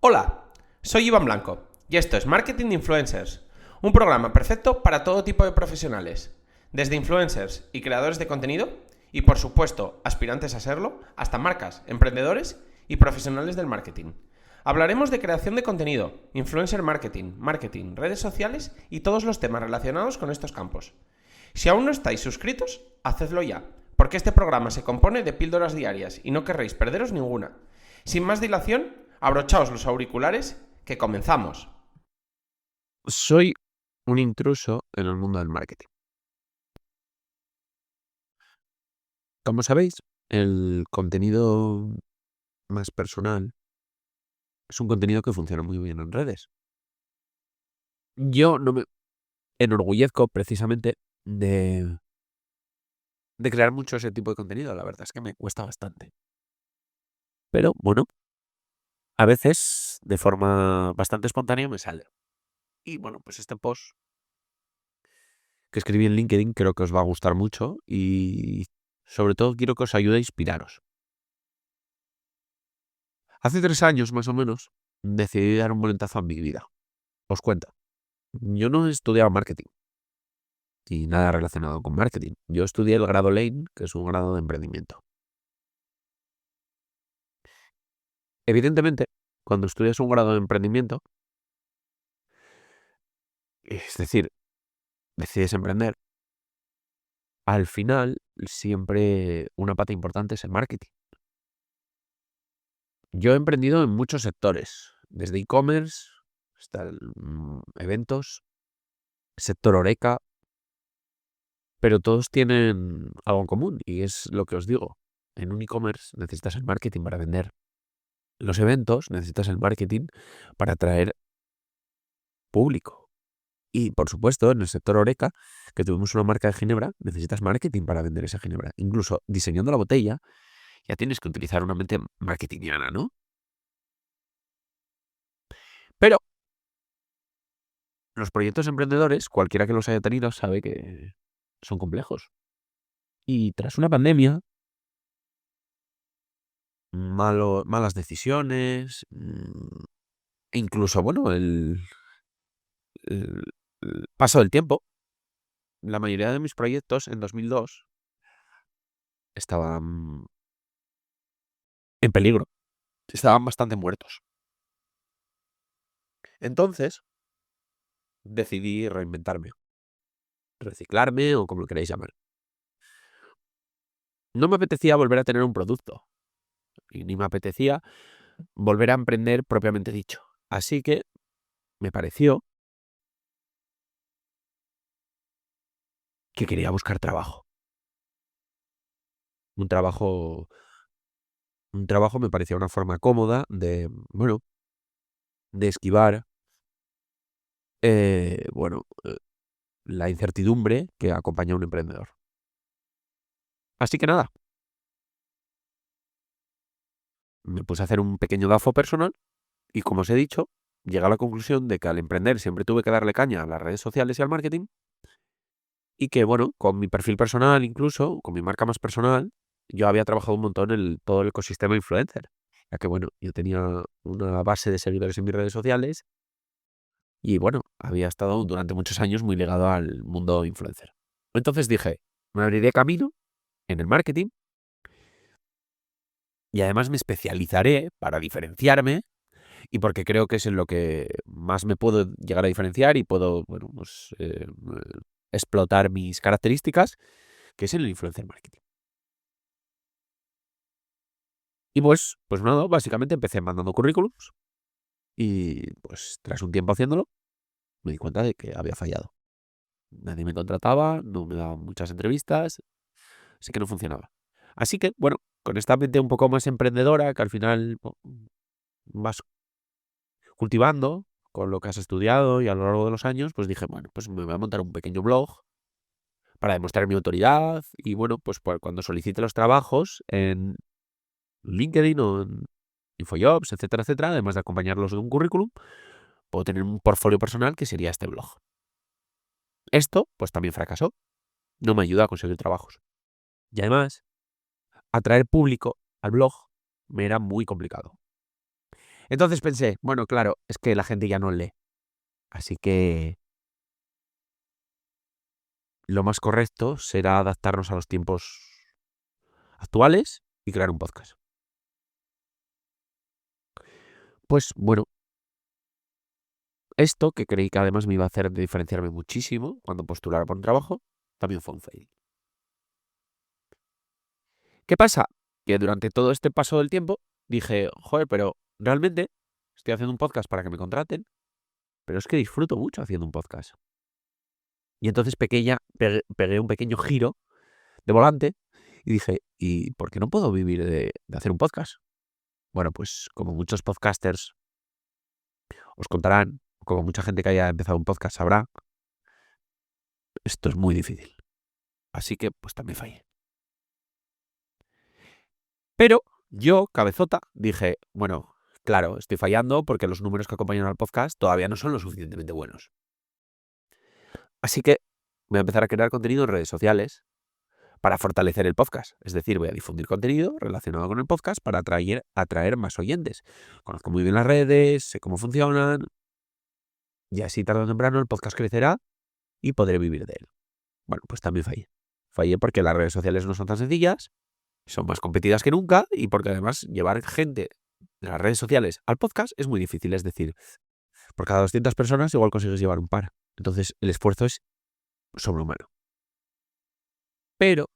Hola, soy Iván Blanco y esto es Marketing de Influencers, un programa perfecto para todo tipo de profesionales, desde influencers y creadores de contenido y por supuesto aspirantes a serlo, hasta marcas, emprendedores y profesionales del marketing. Hablaremos de creación de contenido, influencer marketing, redes sociales y todos los temas relacionados con estos campos. Si aún no estáis suscritos, hacedlo ya, porque este programa se compone de píldoras diarias y no querréis perderos ninguna. Sin más dilación, abrochaos los auriculares, que comenzamos. Soy un intruso en el mundo del marketing. Como sabéis, el contenido más personal es un contenido que funciona muy bien en redes. Yo no me enorgullezco precisamente de, de crear mucho ese tipo de contenido. La verdad es que me cuesta bastante. Pero bueno, a veces de forma bastante espontánea me sale. Y bueno, pues este post que escribí en LinkedIn creo que os va a gustar mucho y sobre todo quiero que os ayude a inspiraros. Hace 3 años más o menos decidí dar un volantazo a mi vida. Os cuento. Yo no estudiaba marketing y nada relacionado con marketing. Yo estudié el grado Lane, que es un grado de emprendimiento. Evidentemente, cuando estudias un grado de emprendimiento, es decir, decides emprender, al final siempre una pata importante es el marketing. Yo he emprendido en muchos sectores, desde e-commerce hasta eventos, sector Oreca, pero todos tienen algo en común y es lo que os digo. En un e-commerce necesitas el marketing para vender. Los eventos necesitas el marketing para atraer público. Y por supuesto, en el sector Oreca, que tuvimos una marca de ginebra, necesitas marketing para vender esa ginebra. Incluso diseñando la botella, ya tienes que utilizar una mente marketingiana, ¿no? Pero los proyectos emprendedores, cualquiera que los haya tenido, sabe que son complejos. Y tras una pandemia, malas decisiones, e incluso, bueno, el paso del tiempo, la mayoría de mis proyectos en 2002 estaban en peligro, estaban bastante muertos. Entonces decidí reinventarme, reciclarme o como lo queráis llamar. No me apetecía volver a tener un producto y ni me apetecía volver a emprender propiamente dicho. Así que me pareció que quería buscar trabajo. Un trabajo, un trabajo me parecía una forma cómoda de, bueno, de esquivar, bueno, la incertidumbre que acompaña a un emprendedor. Así que nada, me puse a hacer un pequeño DAFO personal y como os he dicho, llegué a la conclusión de que al emprender siempre tuve que darle caña a las redes sociales y al marketing y que, bueno, con mi perfil personal incluso, con mi marca más personal, yo había trabajado un montón en todo el ecosistema influencer. Ya que, bueno, yo tenía una base de seguidores en mis redes sociales y, bueno, había estado durante muchos años muy ligado al mundo influencer. Entonces dije, me abriré camino en el marketing y además me especializaré para diferenciarme y porque creo que es en lo que más me puedo llegar a diferenciar y puedo, bueno, pues, explotar mis características, que es en el influencer marketing. Y pues nada, básicamente empecé mandando currículums y pues tras un tiempo haciéndolo me di cuenta de que había fallado. Nadie me contrataba, no me daban muchas entrevistas, así que no funcionaba. Así que, bueno, con esta mente un poco más emprendedora, que al final vas cultivando con lo que has estudiado y a lo largo de los años, pues dije, bueno, pues me voy a montar un pequeño blog para demostrar mi autoridad y bueno, pues cuando solicite los trabajos en LinkedIn o en Infojobs, etcétera, etcétera, además de acompañarlos de un currículum, puedo tener un portfolio personal que sería este blog. Esto, pues también fracasó. No me ayuda a conseguir trabajos. Y además, atraer público al blog me era muy complicado. Entonces pensé, bueno, claro, es que la gente ya no lee. Así que lo más correcto será adaptarnos a los tiempos actuales y crear un podcast. Pues bueno, esto que creí que además me iba a hacer diferenciarme muchísimo cuando postulara por un trabajo, también fue un fail. ¿Qué pasa? Que durante todo este paso del tiempo dije, joder, pero realmente estoy haciendo un podcast para que me contraten, pero es que disfruto mucho haciendo un podcast. Y entonces pegué un pequeño giro de volante y dije, ¿y por qué no puedo vivir de hacer un podcast? Bueno, pues como muchos podcasters os contarán, como mucha gente que haya empezado un podcast sabrá, esto es muy difícil. Así que pues también fallé. Pero yo, cabezota, dije, bueno, claro, estoy fallando porque los números que acompañan al podcast todavía no son lo suficientemente buenos. Así que voy a empezar a crear contenido en redes sociales para fortalecer el podcast. Es decir, voy a difundir contenido relacionado con el podcast para atraer más oyentes. Conozco muy bien las redes, sé cómo funcionan y así tarde o temprano el podcast crecerá y podré vivir de él. Bueno, pues también fallé. Fallé porque las redes sociales no son tan sencillas, son más competidas que nunca y porque además llevar gente de las redes sociales al podcast es muy difícil. Es decir, por cada 200 personas igual consigues llevar un par. Entonces el esfuerzo es sobrehumano. Pero,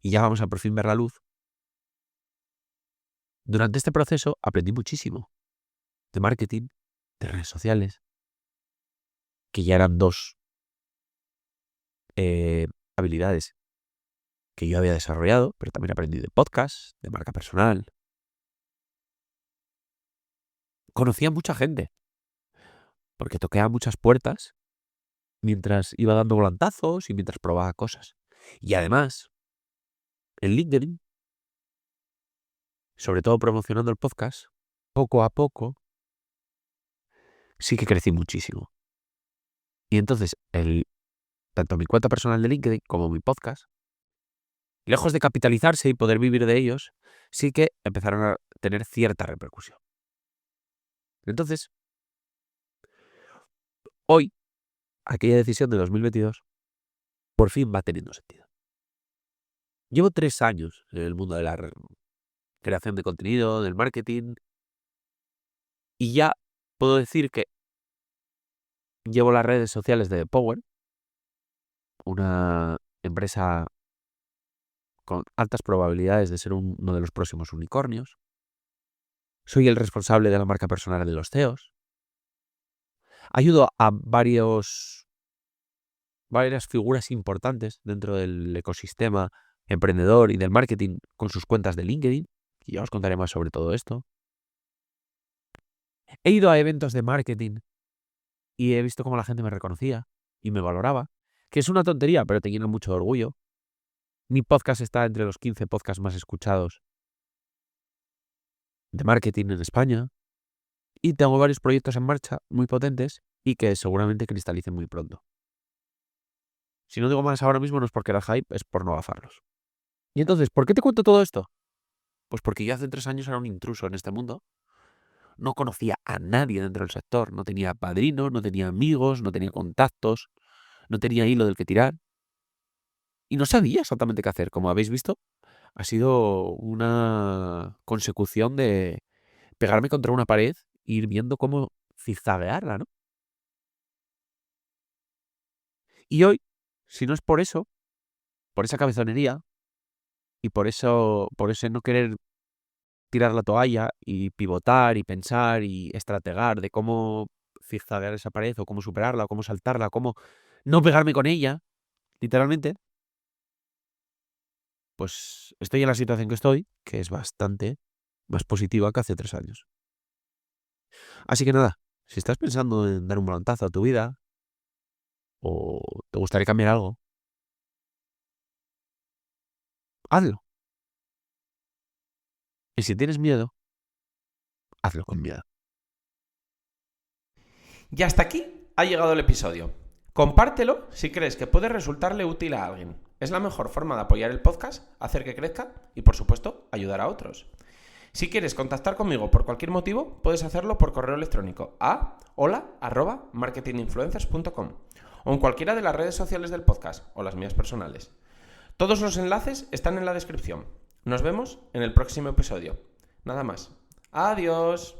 y ya vamos a por fin ver la luz, durante este proceso aprendí muchísimo de marketing, de redes sociales, que ya eran dos habilidades que yo había desarrollado, pero también aprendí de podcast, de marca personal. Conocí a mucha gente, porque toqué a muchas puertas mientras iba dando volantazos y mientras probaba cosas. Y además, en LinkedIn, sobre todo promocionando el podcast, poco a poco, sí que crecí muchísimo. Y entonces, tanto mi cuenta personal de LinkedIn como mi podcast, lejos de capitalizarse y poder vivir de ellos, sí que empezaron a tener cierta repercusión. Entonces, hoy, aquella decisión de 2022, por fin va teniendo sentido. Llevo 3 años en el mundo de la creación de contenido, del marketing, y ya puedo decir que llevo las redes sociales de Power, una empresa con altas probabilidades de ser uno de los próximos unicornios. Soy el responsable de la marca personal de los CEOs. Ayudo a varias figuras importantes dentro del ecosistema emprendedor y del marketing con sus cuentas de LinkedIn, y ya os contaré más sobre todo esto. He ido a eventos de marketing y he visto cómo la gente me reconocía y me valoraba, que es una tontería, pero te llena mucho de orgullo. Mi podcast está entre los 15 podcasts más escuchados de marketing en España y tengo varios proyectos en marcha muy potentes y que seguramente cristalicen muy pronto. Si no digo más ahora mismo no es porque era hype, es por no gafarlos. Y entonces, ¿por qué te cuento todo esto? Pues porque yo hace 3 años era un intruso en este mundo. No conocía a nadie dentro del sector. No tenía padrinos, no tenía amigos, no tenía contactos, no tenía hilo del que tirar. Y no sabía exactamente qué hacer. Como habéis visto, ha sido una consecución de pegarme contra una pared e ir viendo cómo zigzaguearla, ¿no? Y hoy, si no es por eso, por esa cabezonería y por ese no querer tirar la toalla y pivotar y pensar y estrategar de cómo zigzaguear esa pared o cómo superarla o cómo saltarla, cómo no pegarme con ella, literalmente, pues estoy en la situación que estoy, que es bastante más positiva que hace 3 años. Así que nada, si estás pensando en dar un volantazo a tu vida o te gustaría cambiar algo, hazlo. Y si tienes miedo, hazlo con miedo. Y hasta aquí ha llegado el episodio. Compártelo si crees que puede resultarle útil a alguien. Es la mejor forma de apoyar el podcast, hacer que crezca y, por supuesto, ayudar a otros. Si quieres contactar conmigo por cualquier motivo, puedes hacerlo por correo electrónico a hola@marketinginfluencers.com o en cualquiera de las redes sociales del podcast o las mías personales. Todos los enlaces están en la descripción. Nos vemos en el próximo episodio. Nada más. Adiós.